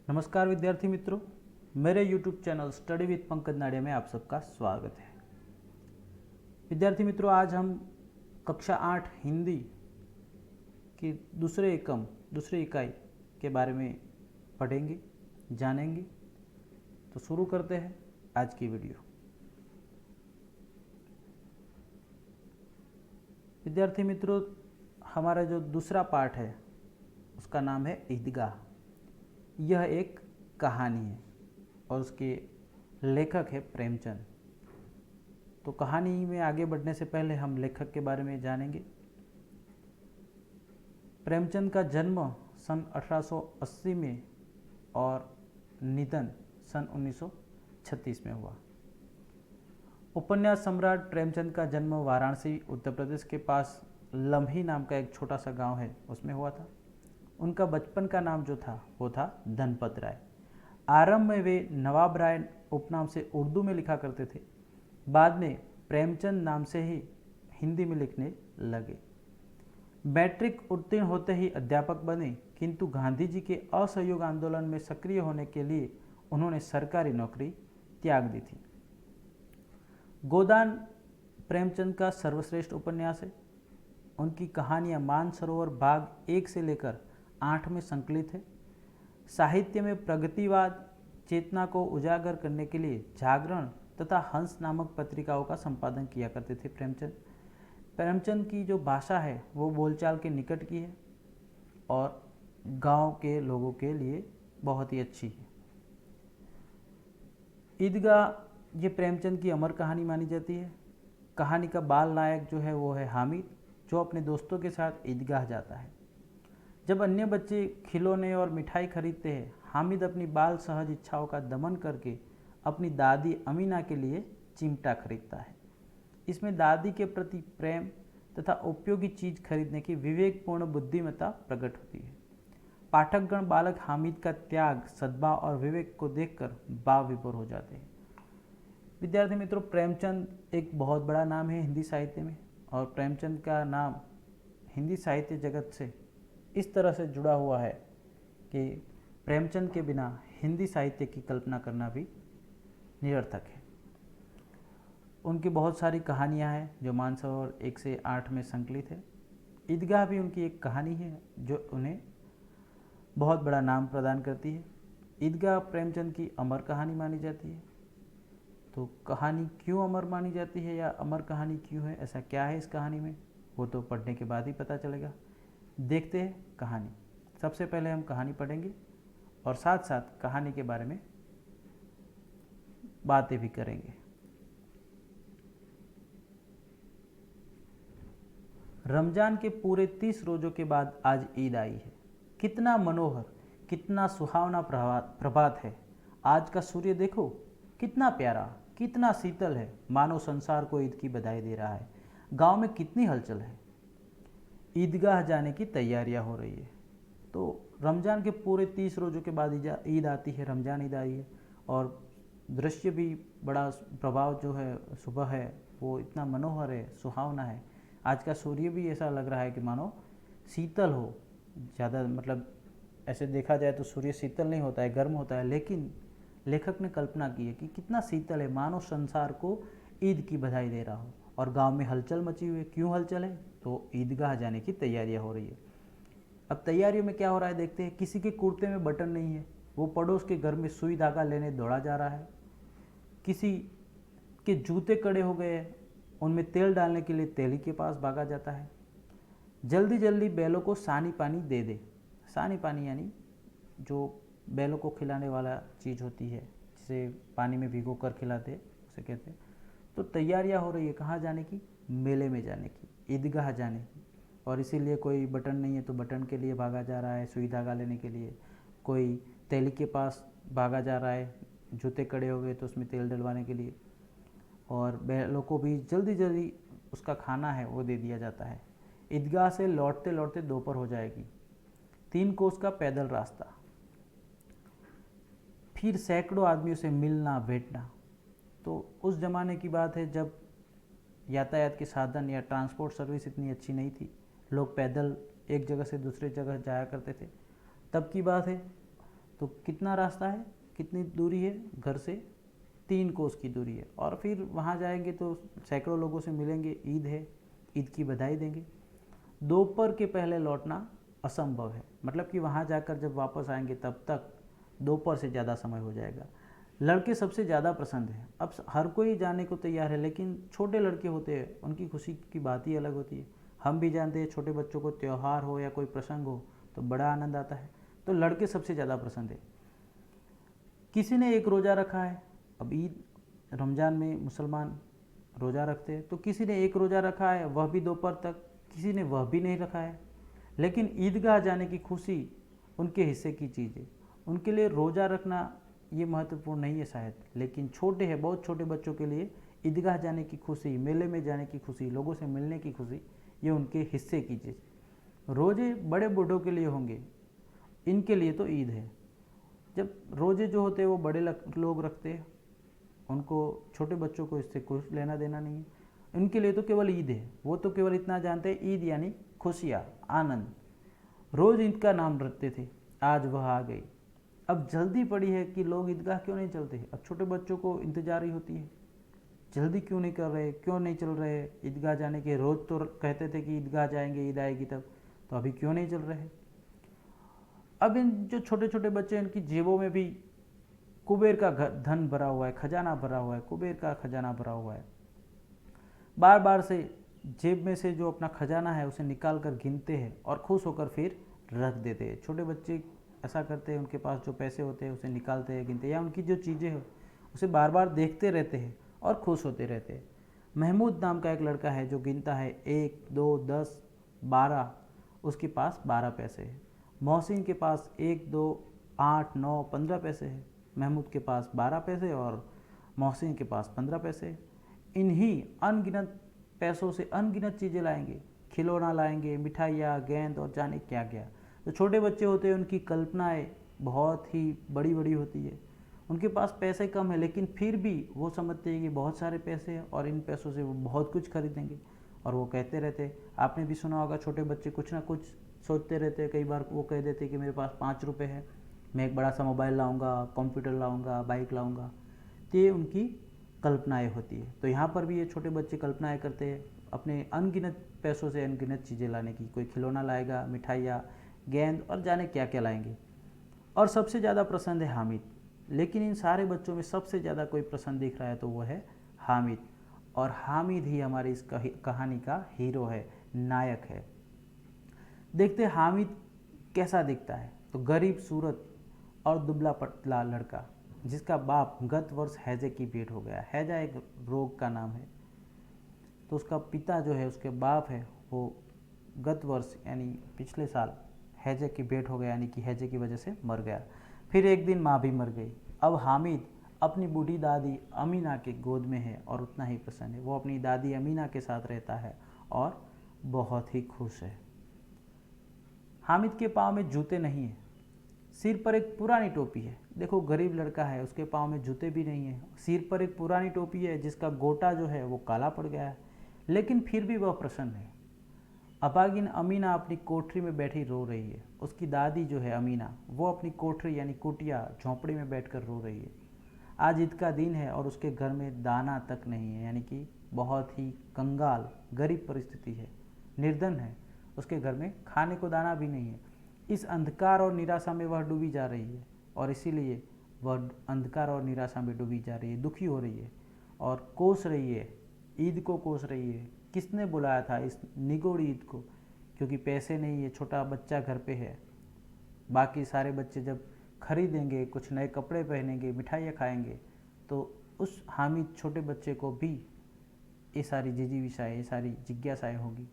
नमस्कार विद्यार्थी मित्रों, मेरे YouTube channel study with Pankaj Nadia में आप सबका स्वागत है। विद्यार्थी मित्रों, आज हम कक्षा 8 हिंदी की दूसरे इकाई के बारे में पढ़ेंगे, जानेंगे। तो शुरू करते हैं आज की वीडियो। विद्यार्थी मित्रों, हमारा जो दूसरा पाठ है उसका नाम है ईदगाह। यह एक कहानी है और उसके लेखक है प्रेमचंद। तो कहानी में आगे बढ़ने से पहले हम लेखक के बारे में जानेंगे। प्रेमचंद का जन्म सन 1880 में और निधन सन 1936 में हुआ। उपन्यास सम्राट प्रेमचंद का जन्म वाराणसी उत्तर प्रदेश के पास लम्ही नाम का एक छोटा सा गांव है, उसमें हुआ था। उनका बचपन का नाम जो था वो था धनपत राय। आरंभ में वे नवाब राय उपनाम से उर्दू में लिखा करते थे। बाद में प्रेमचंद नाम से ही हिंदी में लिखने लगे। मैट्रिक उत्तीर्ण होते ही अध्यापक बने, किंतु गांधी जी के असहयोग आंदोलन में सक्रिय होने के लिए उन्होंने सरकारी नौकरी त्याग दी थी। गोदान प्रेमचंद का सर्वश्रेष्ठ उपन्यास है। उनकी कहानियां मानसरोवर भाग 1 से लेकर 8 में संकलित है। साहित्य में प्रगतिवाद चेतना को उजागर करने के लिए जागरण तथा हंस नामक पत्रिकाओं का संपादन किया करते थे प्रेमचंद की जो भाषा है वो बोलचाल के निकट की है और गांव के लोगों के लिए बहुत ही अच्छी है। ईदगाह ये प्रेमचंद की अमर कहानी मानी जाती है। कहानी का बाल नायक जो है वो है हामिद, जो अपने दोस्तों के साथ ईदगाह जाता है। जब अन्य बच्चे खिलौने और मिठाई खरीदते हैं, हामिद अपनी बाल सहज इच्छाओं का दमन करके अपनी दादी अमीना के लिए चिमटा खरीदता है। इसमें दादी के प्रति प्रेम तथा उपयोगी चीज खरीदने की विवेकपूर्ण बुद्धिमत्ता प्रकट होती है। पाठकगण बालक हामिद का त्याग, सद्भाव और विवेक को देखकर भाव विभोर हो जाते हैं। विद्यार्थी मित्रों, प्रेमचंद एक बहुत बड़ा नाम है हिंदी साहित्य में, और प्रेमचंद का नाम हिंदी साहित्य जगत से इस तरह से जुड़ा हुआ है कि प्रेमचंद के बिना हिंदी साहित्य की कल्पना करना भी निरर्थक है। उनकी बहुत सारी कहानियां हैं जो मानसरोवर 1 से 8 में संकलित है। ईदगाह भी उनकी एक कहानी है जो उन्हें बहुत बड़ा नाम प्रदान करती है। ईदगाह प्रेमचंद की अमर कहानी मानी जाती है। तो कहानी क्यों अमर मानी जाती है या अमर कहानी क्यों है, ऐसा क्या है इस कहानी में, वो तो पढ़ने के बाद ही पता चलेगा। देखते हैं कहानी। सबसे पहले हम कहानी पढ़ेंगे और साथ साथ कहानी के बारे में बातें भी करेंगे। रमजान के पूरे 30 रोज़ों के बाद आज ईद आई है। कितना मनोहर, कितना सुहावना प्रभात है। आज का सूर्य देखो, कितना प्यारा, कितना शीतल है, मानो संसार को ईद की बधाई दे रहा है। गांव में कितनी हलचल है। ईदगाह जाने की तैयारियां हो रही है। तो रमज़ान के पूरे 30 रोज़ों के बाद ईद आती है, रमज़ान ईद आई है, और दृश्य भी बड़ा, प्रभाव जो है सुबह है वो इतना मनोहर है, सुहावना है। आज का सूर्य भी ऐसा लग रहा है कि मानो शीतल हो। ज़्यादा मतलब ऐसे देखा जाए तो सूर्य शीतल नहीं होता है, गर्म होता है, लेकिन लेखक ने कल्पना की है कि कितना शीतल है, मानो संसार को ईद की बधाई दे रहा हो। और गांव में हलचल मची हुई है। क्यों हलचल है? तो ईदगाह जाने की तैयारियां हो रही है। अब तैयारियों में क्या हो रहा है देखते हैं। किसी के कुर्ते में बटन नहीं है, वो पड़ोस के घर में सुई धागा लेने दौड़ा जा रहा है। किसी के जूते कड़े हो गए हैं, उनमें तेल डालने के लिए तेली के पास भागा जाता है। जल्दी जल्दी बैलों को सानी पानी दे दे। सानी पानी यानी जो बैलों को खिलाने वाला चीज़ होती है, जिसे पानी में भिगो कर खिलाते, उसे कहते हैं। तो तैयारियां हो रही है कहाँ जाने की? मेले में जाने की, ईदगाह जाने की। और इसीलिए कोई बटन नहीं है तो बटन के लिए भागा जा रहा है, सुई धागा लेने के लिए। कोई तेली के पास भागा जा रहा है, जूते कड़े हो गए तो उसमें तेल डलवाने के लिए। और बैलों को भी जल्दी जल्दी उसका खाना है वो दे दिया जाता है। ईदगाह से लौटते लौटते दोपहर हो जाएगी। 3 कोस का पैदल रास्ता, फिर सैकड़ों आदमियों से मिलना बैठना। तो उस ज़माने की बात है जब यातायात के साधन या ट्रांसपोर्ट सर्विस इतनी अच्छी नहीं थी। लोग पैदल एक जगह से दूसरी जगह जाया करते थे, तब की बात है। तो कितना रास्ता है, कितनी दूरी है घर से? 3 कोस की दूरी है। और फिर वहाँ जाएंगे तो सैकड़ों लोगों से मिलेंगे, ईद है, ईद की बधाई देंगे। दोपहर के पहले लौटना असंभव है, मतलब कि वहाँ जाकर जब वापस आएंगे तब तक दोपहर से ज़्यादा समय हो जाएगा। लड़के सबसे ज़्यादा पसंद है। अब हर कोई जाने को तैयार है, लेकिन छोटे लड़के होते हैं, उनकी खुशी की बात ही अलग होती है। हम भी जानते हैं छोटे बच्चों को त्यौहार हो या कोई प्रसंग हो तो बड़ा आनंद आता है, तो लड़के सबसे ज़्यादा पसंद है। किसी ने एक रोज़ा रखा है, अब ईद रमज़ान में मुसलमान रोज़ा रखते हैं, तो किसी ने एक रोज़ा रखा है, वह भी दोपहर तक, किसी ने वह भी नहीं रखा है। लेकिन ईदगाह जाने की खुशी उनके हिस्से की चीज़ है। उनके लिए रोज़ा रखना ये महत्वपूर्ण नहीं है शायद, लेकिन छोटे हैं, बहुत छोटे बच्चों के लिए ईदगाह जाने की खुशी, मेले में जाने की खुशी, लोगों से मिलने की खुशी, ये उनके हिस्से की चीज़। रोज़े बड़े बूढ़ों के लिए होंगे, इनके लिए तो ईद है। जब रोज़े जो होते हैं वो बड़े लोग रखते हैं, उनको छोटे बच्चों को इससे कुछ लेना देना नहीं है। उनके लिए तो केवल ईद है, वो तो केवल इतना जानते हैं, ईद यानी खुशियाँ, आनंद। रोज़ ईद का नाम रखते थे, आज वह आ गई। अब जल्दी पड़ी है कि लोग ईदगाह क्यों नहीं चलते हैं। अब छोटे बच्चों को इंतजार ही होती है, जल्दी क्यों नहीं कर रहे, क्यों नहीं चल रहे ईदगाह जाने के। रोज़ तो कहते थे कि ईदगाह जाएंगे, ईद आएगी तब, तो अभी क्यों नहीं चल रहे। अब इन जो छोटे छोटे बच्चे हैं, इनकी जेबों में भी कुबेर का धन भरा हुआ है, खजाना भरा हुआ है, कुबेर का खजाना भरा हुआ है। बार बार से जेब में से जो अपना खजाना है उसे निकाल कर गिनते हैं और खुश होकर फिर रख देते हैं। छोटे बच्चे ऐसा करते हैं, उनके पास जो पैसे होते हैं उसे निकालते हैं, गिनते हैं, या उनकी जो चीज़ें हैं उसे बार बार देखते रहते हैं और खुश होते रहते हैं। महमूद नाम का एक लड़का है जो गिनता है 1, 2, 10, 12, उसके पास 12 पैसे हैं। मोहसिन के पास 1, 2, 8, 9, 15 पैसे हैं। महमूद के पास 12 पैसे और मोहसिन के पास 15 पैसे। इन्हीं अनगिनत पैसों से अनगिनत चीज़ें लाएंगे, खिलौना लाएंगे, मिठाइयाँ, गेंद और जाने क्या क्या। जो छोटे बच्चे होते हैं उनकी कल्पनाएं बहुत ही बड़ी बड़ी होती है। उनके पास पैसे कम है, लेकिन फिर भी वो समझते हैं कि बहुत सारे पैसे हैं और इन पैसों से वो बहुत कुछ खरीदेंगे। और वो कहते रहते, आपने भी सुना होगा, छोटे बच्चे कुछ ना कुछ सोचते रहते हैं। कई बार वो कह देते कि मेरे पास 5 रुपये है, मैं एक बड़ा सा मोबाइल लाऊंगा, कंप्यूटर लाऊंगा, बाइक लाऊंगा। तो ये उनकी कल्पनाएं होती है। तो यहाँ पर भी ये छोटे बच्चे कल्पनाएं करते हैं अपने अनगिनत पैसों से अनगिनत चीज़ें लाने की। कोई खिलौना लाएगा, मिठाइयाँ, गेंद और जाने क्या क्या लाएंगे। और सबसे ज़्यादा पसंद है हामिद। लेकिन इन सारे बच्चों में सबसे ज़्यादा कोई पसंद दिख रहा है तो वो है हामिद। और हामिद ही हमारी इस कहानी का हीरो है, नायक है। देखते हामिद कैसा दिखता है। तो गरीब सूरत और दुबला पतला लड़का, जिसका बाप गत वर्ष हैजे की भेंट हो गया। हैजा एक रोग का नाम है। तो उसका पिता जो है, उसके बाप है, वो गत वर्ष यानी पिछले साल हैजे की भेंट हो गया, यानी कि हैजे की वजह से मर गया। फिर एक दिन माँ भी मर गई। अब हामिद अपनी बूढ़ी दादी अमीना के गोद में है और उतना ही प्रसन्न है। वो अपनी दादी अमीना के साथ रहता है और बहुत ही खुश है। हामिद के पाँव में जूते नहीं है, सिर पर एक पुरानी टोपी है। देखो गरीब लड़का है, उसके पाँव में जूते भी नहीं है, सिर पर एक पुरानी टोपी है जिसका गोटा जो है वो काला पड़ गया है, लेकिन फिर भी वह प्रसन्न है। अपागिन अमीना अपनी कोठरी में बैठी रो रही है। उसकी दादी जो है अमीना, वो अपनी कोठरी यानी कुटिया झोंपड़ी में बैठकर रो रही है। आज ईद का दिन है और उसके घर में दाना तक नहीं है, यानी कि बहुत ही कंगाल गरीब परिस्थिति है, निर्धन है। उसके घर में खाने को दाना भी नहीं है। इस अंधकार और निराशा में वह डूबी जा रही है और इसीलिए वह अंधकार और निराशा में डूबी जा रही है, दुखी हो रही है और कोस रही है, ईद को कोस रही है। किसने बुलाया था इस निगोड़ी ईद को? क्योंकि पैसे नहीं है, छोटा बच्चा घर पे है। बाकी सारे बच्चे जब खरीदेंगे, कुछ नए कपड़े पहनेंगे, मिठाइयाँ खाएंगे, तो उस हामिद छोटे बच्चे को भी ये सारी जिजीविषाएँ, ये सारी जिज्ञासाएँ होगी।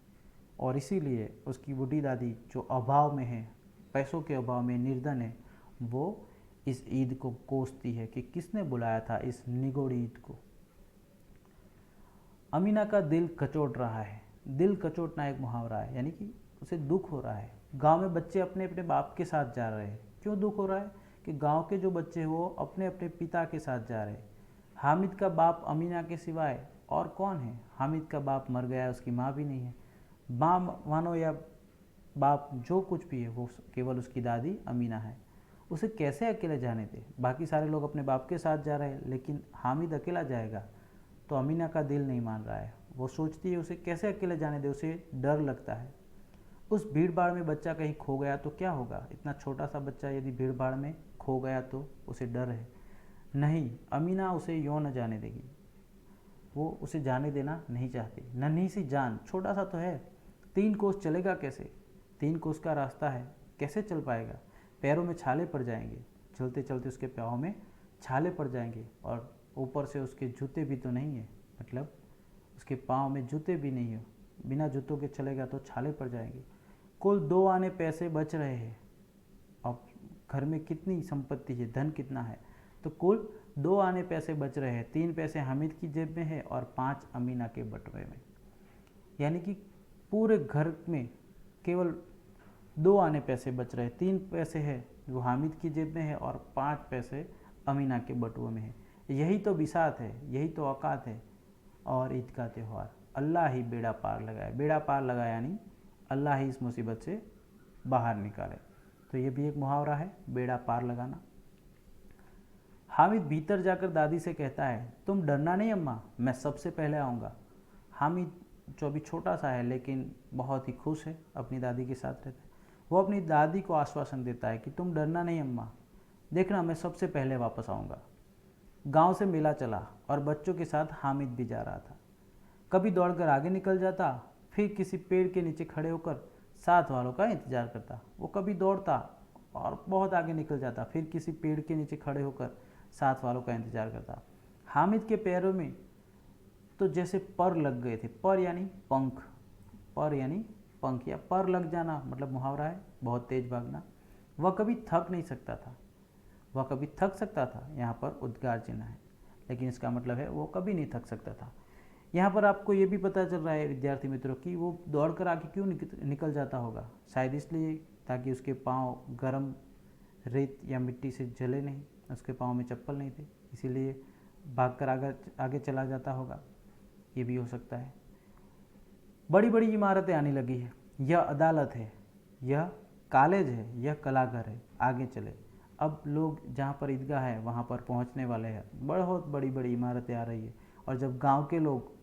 और इसीलिए उसकी बूढ़ी दादी जो अभाव में है, पैसों के अभाव में निर्धन है, वो इस ईद को कोसती है कि किसने बुलाया था इस निगोड़ी ईद को। अमीना का दिल कचोट रहा है। दिल कचोटना एक मुहावरा है, यानी कि उसे दुख हो रहा है। गांव में बच्चे अपने अपने बाप के साथ जा रहे हैं। क्यों दुख हो रहा है? कि गांव के जो बच्चे हैं वो अपने अपने पिता के साथ जा रहे हैं। हामिद का बाप अमीना के सिवाय और कौन है? हामिद का बाप मर गया है, उसकी माँ भी नहीं है। माँ मानो या बाप जो कुछ भी है वो केवल उसकी दादी अमीना है। उसे कैसे अकेले जाने दे? बाकी सारे लोग अपने बाप के साथ जा रहे हैं, लेकिन हामिद अकेला जाएगा। तो अमीना का दिल नहीं मान रहा है। वो सोचती है उसे कैसे अकेले जाने दे, उसे डर लगता है। उस भीड़ भाड़ में बच्चा कहीं खो गया तो क्या होगा? इतना छोटा सा बच्चा यदि भीड़ भाड़ में खो गया तो उसे डर है। नहीं, अमीना उसे यूँ न जाने देगी। वो उसे जाने देना नहीं चाहती। नन्ही सी जान, छोटा सा तो है, 3 कोस चलेगा कैसे? 3 कोस का रास्ता है, कैसे चल पाएगा? पैरों में छाले पड़ जाएंगे। चलते चलते उसके पाँव में छाले पड़ जाएंगे, और ऊपर से उसके जूते भी तो नहीं है, मतलब उसके पाँव में जूते भी नहीं हो। बिना जूतों के चलेगा तो छाले पड़ जाएंगे। कुल 2 आने पैसे बच रहे हैं। अब घर में कितनी संपत्ति है, धन कितना है? तो कुल 2 आने पैसे बच रहे हैं। 3 पैसे हामिद की जेब में है और 5 अमीना के बटुए में। यानी कि पूरे घर में केवल 2 आने पैसे बच रहे हैं। 3 पैसे है वो हामिद की जेब में है और 5 पैसे अमीना के बटुए में है। यही तो बिसात है, यही तो औकात है। और ईद का त्यौहार, अल्लाह ही बेड़ा पार लगाए। बेड़ा पार लगाए यानी अल्लाह ही इस मुसीबत से बाहर निकाले। तो ये भी एक मुहावरा है, बेड़ा पार लगाना। हामिद भीतर जाकर दादी से कहता है, तुम डरना नहीं अम्मा, मैं सबसे पहले आऊँगा। हामिद जो अभी छोटा सा है लेकिन बहुत ही खुश है, अपनी दादी के साथ रहता है। वो अपनी दादी को आश्वासन देता है कि तुम डरना नहीं अम्मा, देखना मैं सबसे पहले वापस आऊँगा। गांव से मेला चला और बच्चों के साथ हामिद भी जा रहा था। कभी दौड़कर आगे निकल जाता, फिर किसी पेड़ के नीचे खड़े होकर साथ वालों का इंतजार करता। वो कभी दौड़ता और बहुत आगे निकल जाता, फिर किसी पेड़ के नीचे खड़े होकर साथ वालों का इंतजार करता। हामिद के पैरों में तो जैसे पर लग गए थे। पर यानी पंख, पर यानी पंख, या पर लग जाना मतलब मुहावरा है, बहुत तेज भागना। वह कभी थक नहीं सकता था। वह कभी थक सकता था, यहाँ पर उद्गार चिन्ह है, लेकिन इसका मतलब है वो कभी नहीं थक सकता था। यहाँ पर आपको ये भी पता चल रहा है विद्यार्थी मित्रों कि वो दौड़ कर आगे क्यों निकल जाता होगा। शायद इसलिए ताकि उसके पाँव गर्म रेत या मिट्टी से जले नहीं, उसके पाँव में चप्पल नहीं थे, इसीलिए भागकर आगे चला जाता होगा। ये भी हो सकता है। बड़ी बड़ी इमारतें आने लगी है। यह अदालत है, यह कॉलेज है, यह कलाघर है, आगे चले। अब लोग जहाँ पर ईदगाह है वहाँ पर पहुँचने वाले हैं। बहुत बड़ी बड़ी इमारतें आ रही है। और जब गांव के लोग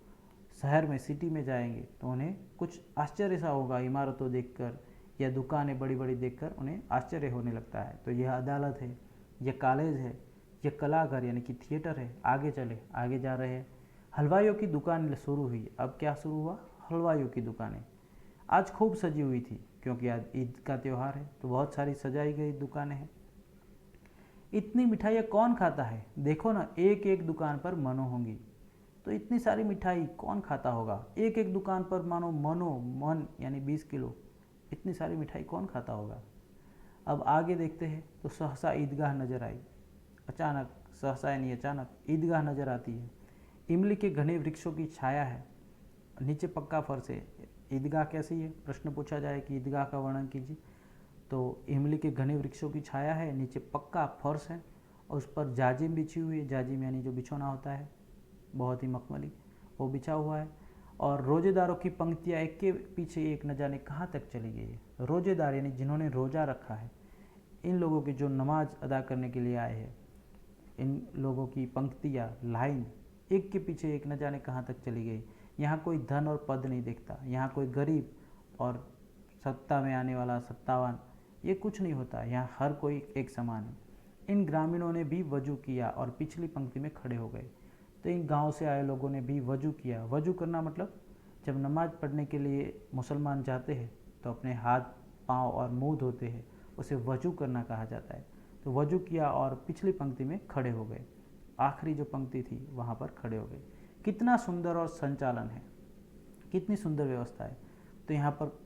शहर में, सिटी में जाएंगे तो उन्हें कुछ आश्चर्य सा होगा, इमारतों देखकर या दुकानें बड़ी बड़ी देखकर उन्हें आश्चर्य होने लगता है। तो यह अदालत है, यह कॉलेज है, यह कलाघर यानी कि थिएटर है, आगे चले। आगे जा रहे हैं। हलवाइयों की दुकान शुरू हुई। अब क्या शुरू हुआ? हलवाइयों की दुकानें आज खूब सजी हुई थी, क्योंकि आज ईद का त्यौहार है, तो बहुत सारी सजाई गई दुकानें हैं। इतनी मिठाइयाँ कौन खाता है? देखो ना, एक एक दुकान पर मनो होंगी। तो इतनी सारी मिठाई कौन खाता होगा? एक एक दुकान पर मानो मनो, मन यानी 20 किलो। इतनी सारी मिठाई कौन खाता होगा? अब आगे देखते हैं तो सहसा ईदगाह नजर आई। अचानक, सहसा यानी अचानक, ईदगाह नजर आती है। इमली के घने वृक्षों की छाया है, नीचे पक्का फर्श है। ईदगाह कैसी है? प्रश्न पूछा जाए कि ईदगाह का वर्णन कीजिए, तो इमली के घने वृक्षों की छाया है, नीचे पक्का फर्श है और उस पर जाजिम बिछी हुई है। जाजिम यानी जो बिछौना होता है, बहुत ही मखमली, वो बिछा हुआ है। और रोजेदारों की पंक्तियाँ एक के पीछे एक न जाने कहाँ तक चली गई है। रोजेदार यानी जिन्होंने रोज़ा रखा है, इन लोगों की जो नमाज अदा करने के लिए आए हैं, इन लोगों की पंक्तियाँ, लाइन एक के पीछे एक न जाने कहाँ तक चली गई। यहाँ कोई धन और पद नहीं देखता, यहाँ कोई गरीब और सत्ता में आने वाला सत्तावान, ये कुछ नहीं होता। यहाँ हर कोई एक समान है। इन ग्रामीणों ने भी वजू किया और पिछली पंक्ति में खड़े हो गए। तो इन गांव से आए लोगों ने भी वजू किया। वजू करना मतलब जब नमाज पढ़ने के लिए मुसलमान जाते हैं तो अपने हाथ, पाँव और मुंह धोते हैं, उसे वजू करना कहा जाता है। तो वजू किया और पिछली पंक्ति में खड़े हो गए। आखिरी जो पंक्ति थी वहाँ पर खड़े हो गए। कितना सुंदर और संचालन है, कितनी सुंदर व्यवस्था है। तो यहाँ पर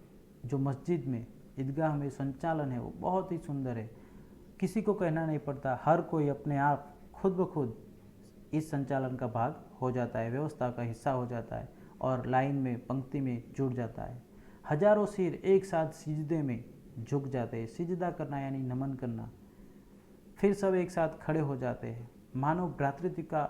जो मस्जिद में, ईदगाह में संचालन है वो बहुत ही सुंदर है। किसी को कहना नहीं पड़ता, हर कोई अपने आप खुद ब खुद इस संचालन का भाग हो जाता है, व्यवस्था का हिस्सा हो जाता है और लाइन में, पंक्ति में जुड़ जाता है। हजारों सिर एक साथ सिजदे में झुक जाते हैं। सिजदा करना यानी नमन करना। फिर सब एक साथ खड़े हो जाते हैं। मानव भ्रातृत्व का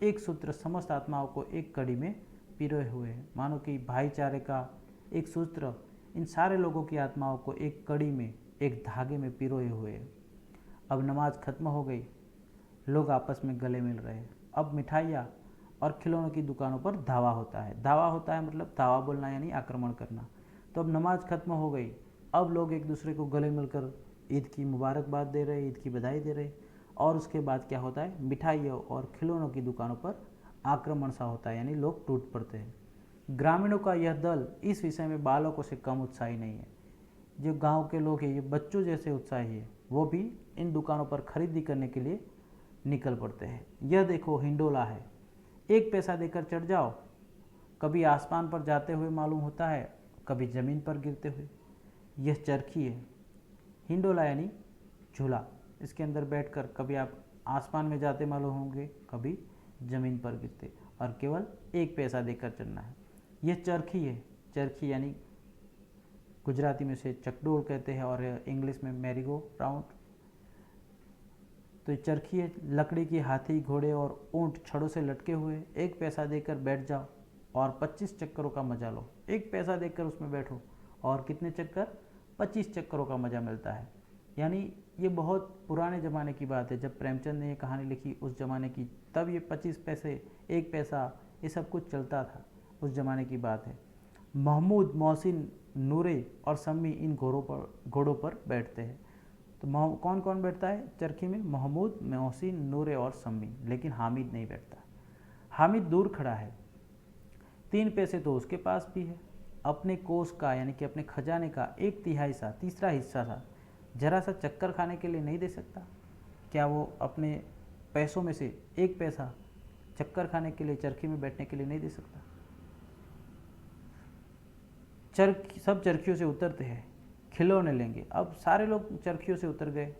एक सूत्र समस्त आत्माओं को एक कड़ी में पिरोए हुए है। मानो कि भाईचारे का एक सूत्र इन सारे लोगों की आत्माओं को एक कड़ी में, एक धागे में पिरोए हुए है। अब नमाज खत्म हो गई, लोग आपस में गले मिल रहे हैं। अब मिठाइयाँ और खिलौनों की दुकानों पर धावा होता है। धावा होता है मतलब धावा बोलना यानी आक्रमण करना। तो अब नमाज खत्म हो गई, अब लोग एक दूसरे को गले मिलकर ईद की मुबारकबाद दे रहे, ईद की बधाई दे रहे। और उसके बाद क्या होता है, मिठाइयों और खिलौनों की दुकानों पर आक्रमण सा होता है, यानी लोग टूट पड़ते हैं। ग्रामीणों का यह दल इस विषय में बालकों से कम उत्साही नहीं है। जो गांव के लोग हैं ये बच्चों जैसे उत्साही है, वो भी इन दुकानों पर खरीदी करने के लिए निकल पड़ते हैं। यह देखो हिंडोला है, 1 पैसा देकर चढ़ जाओ। कभी आसमान पर जाते हुए मालूम होता है, कभी ज़मीन पर गिरते हुए। यह चरखी है, हिंडोला यानी झूला। इसके अंदर बैठकर कभी आप आसमान में जाते मालूम होंगे, कभी ज़मीन पर गिरते, और केवल 1 पैसा देकर चढ़ना है। यह चरखी है, चरखी यानी गुजराती में से चकडोल कहते हैं और इंग्लिश में मैरीगो राउंड। तो चरखी है, लकड़ी की हाथी, घोड़े और ऊंट छड़ों से लटके हुए। 1 पैसा देकर बैठ जाओ और 25 चक्करों का मजा लो। 1 पैसा देकर उसमें बैठो और कितने चक्कर, 25 चक्करों का मजा मिलता है। यानी ये बहुत पुराने ज़माने की बात है, जब प्रेमचंद ने ये कहानी लिखी उस ज़माने की, तब ये 25 पैसे, 1 पैसा, ये सब कुछ चलता था, उस ज़माने की बात है। महमूद, मोहसिन, नूरे और सम्मी इन घोड़ों पर बैठते हैं। तो कौन कौन बैठता है चरखी में, महमूद, मोहसिन, नूरे और सम्मी, लेकिन हामिद नहीं बैठता। हामिद दूर खड़ा है, 3 पैसे तो उसके पास भी है। अपने कोष का यानी कि अपने खजाने का 1/3 सा, तीसरा हिस्सा था, जरा सा चक्कर खाने के लिए नहीं दे सकता। क्या वो अपने पैसों में से 1 पैसा चक्कर खाने के लिए, चरखी में बैठने के लिए नहीं दे सकता? सब चरखियों से उतरते हैं, खिलौने लेंगे। अब सारे लोग चरखियों से उतर गए,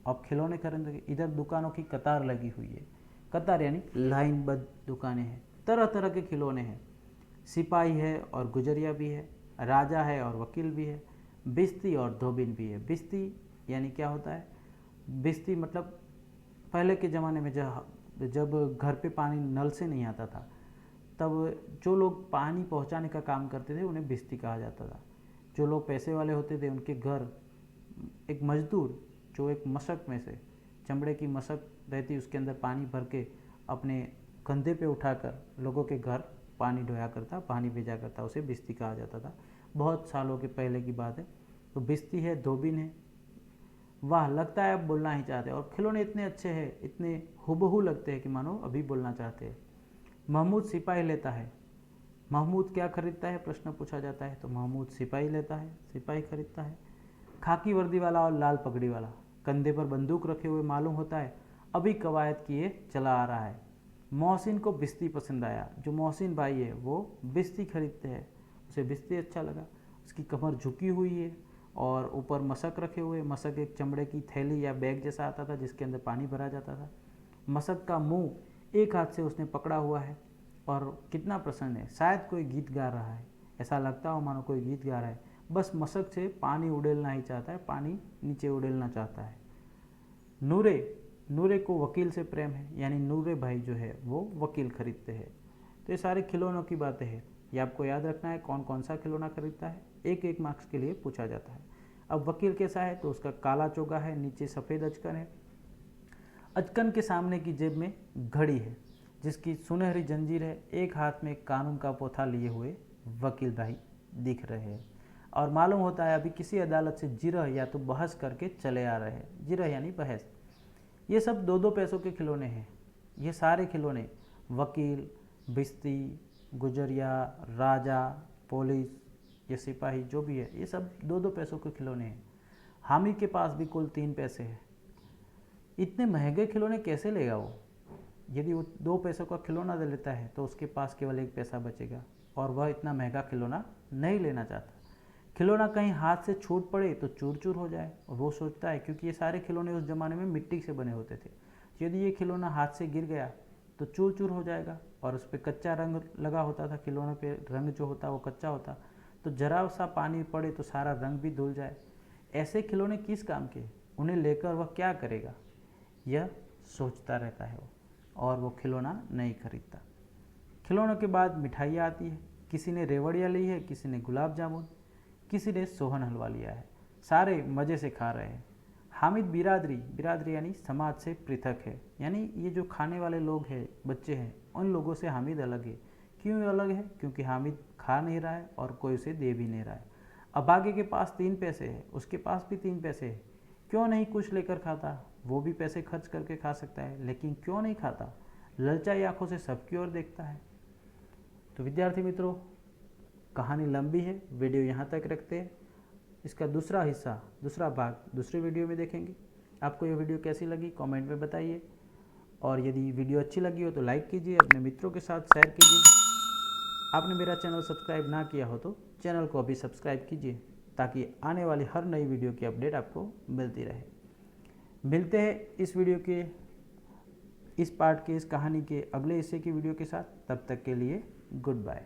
अब खिलौने खरीदेंगे। इधर दुकानों की कतार लगी हुई है, कतार यानी लाइनबद्ध दुकानें हैं, तरह तरह के खिलौने हैं। सिपाही है और गुजरिया भी है, राजा है और वकील भी है, बिस्ती और धोबिन भी है। बिस्ती यानी क्या होता है, बिस्ती मतलब पहले के ज़माने में जब घर पे पानी नल से नहीं आता था, तब जो लोग पानी पहुंचाने का काम करते थे उन्हें बिस्ती कहा जाता था। जो लोग पैसे वाले होते थे उनके घर एक मजदूर, जो एक मशक में से, चमड़े की मशक रहती, उसके अंदर पानी भर के अपने कंधे पे उठाकर लोगों के घर पानी ढोया करता, पानी भेजा करता, उसे बिस्ती कहा जाता था। बहुत सालों के पहले की बात है। तो बिस्ती है, धोबिन है। वाह, लगता है अब बोलना ही चाहते हैं, और खिलौने इतने अच्छे हैं, इतने हुबहू लगते हैं कि मानो अभी बोलना चाहते हैं। महमूद सिपाही लेता है। महमूद क्या खरीदता है, प्रश्न पूछा जाता है, तो महमूद सिपाही लेता है, सिपाही खरीदता है। खाकी वर्दी वाला और लाल पगड़ी वाला, कंधे पर बंदूक रखे हुए मालूम होता है अभी कवायद किए चला आ रहा है। मोहसिन को बिस्ती पसंद आया, जो मोहसिन भाई है वो बिस्ती खरीदते हैं, उसे बिस्ती अच्छा लगा। उसकी कमर झुकी हुई है और ऊपर मशक रखे हुए। मशक एक चमड़े की थैली या बैग जैसा आता था जिसके अंदर पानी भरा जाता था। मशक का मुंह एक हाथ से उसने पकड़ा हुआ है और कितना प्रसन्न है, शायद कोई गीत गा रहा है, ऐसा लगता हो मानो कोई गीत गा रहा है। बस मशक से पानी उड़ेलना ही चाहता है, पानी नीचे उड़ेलना चाहता है। नूरे को वकील से प्रेम है, यानी नूरे भाई जो है वो वकील खरीदते हैं। तो ये सारे खिलौनों की बातें हैं, ये आपको याद रखना है कौन कौन सा खिलौना खरीदता है, एक एक मार्क्स के लिए पूछा जाता है। अब वकील कैसा है, तो उसका काला चोगा है, नीचे सफ़ेद अचकन है। अचकन के सामने की जेब में घड़ी है जिसकी सुनहरी जंजीर है। एक हाथ में कानून का पोथा लिए हुए वकील भाई दिख रहे हैं और मालूम होता है अभी किसी अदालत से जिरह या तो बहस करके चले आ रहे हैं। जिरह यानी बहस। ये सब 2-2 पैसों के खिलौने हैं। ये सारे खिलौने, वकील, बिस्ती, गुजरिया, राजा, पुलिस, ये सिपाही जो भी है, ये सब 2-2 पैसों के खिलौने हैं। हामिद के पास भी कुल 3 पैसे हैं। इतने महंगे खिलौने कैसे लेगा वो? यदि वो 2 पैसों का खिलौना दे लेता है तो उसके पास केवल 1 पैसा बचेगा और वह इतना महंगा खिलौना नहीं लेना चाहता। खिलौना कहीं हाथ से छूट पड़े तो चूर चूर हो जाए, और वो सोचता है, क्योंकि ये सारे खिलौने उस ज़माने में मिट्टी से बने होते थे, यदि ये खिलौना हाथ से गिर गया तो चूर चूर हो जाएगा। और उस पर कच्चा रंग लगा होता था, खिलौने पे रंग जो होता वो कच्चा होता, तो जरा सा पानी पड़े तो सारा रंग भी धुल जाए। ऐसे खिलौने किस काम के, उन्हें लेकर वह क्या करेगा, यह सोचता रहता है वो, और वो खिलौना नहीं खरीदता। खिलौनों के बाद मिठाइयाँ आती है। किसी ने रेवड़ियाँ ली है, किसी ने गुलाब जामुन, किसी ने सोहन हलवा लिया है। सारे मज़े से खा रहे हैं। हामिद बिरादरी यानी समाज से पृथक है, यानी ये जो खाने वाले लोग हैं, बच्चे हैं, उन लोगों से हामिद अलग है। क्यों अलग है? क्योंकि हामिद खा नहीं रहा है और कोई उसे दे भी नहीं रहा है। अब आगे के पास 3 पैसे है, उसके पास भी 3 पैसे है, क्यों नहीं कुछ लेकर खाता? वो भी पैसे खर्च करके खा सकता है, लेकिन क्यों नहीं खाता? ललचाई आंखों से सबकी ओर देखता है। तो विद्यार्थी मित्रों, कहानी लंबी है, वीडियो यहाँ तक रखते हैं। इसका दूसरा भाग दूसरी वीडियो में देखेंगे। आपको ये वीडियो कैसी लगी कमेंट में बताइए, और यदि वीडियो अच्छी लगी हो तो लाइक कीजिए, अपने मित्रों के साथ शेयर कीजिए। आपने मेरा चैनल सब्सक्राइब ना किया हो तो चैनल को अभी सब्सक्राइब कीजिए, ताकि आने वाली हर नई वीडियो की अपडेट आपको मिलती रहे। मिलते हैं इस पार्ट के, इस कहानी के अगले हिस्से की वीडियो के साथ। तब तक के लिए गुड बाय।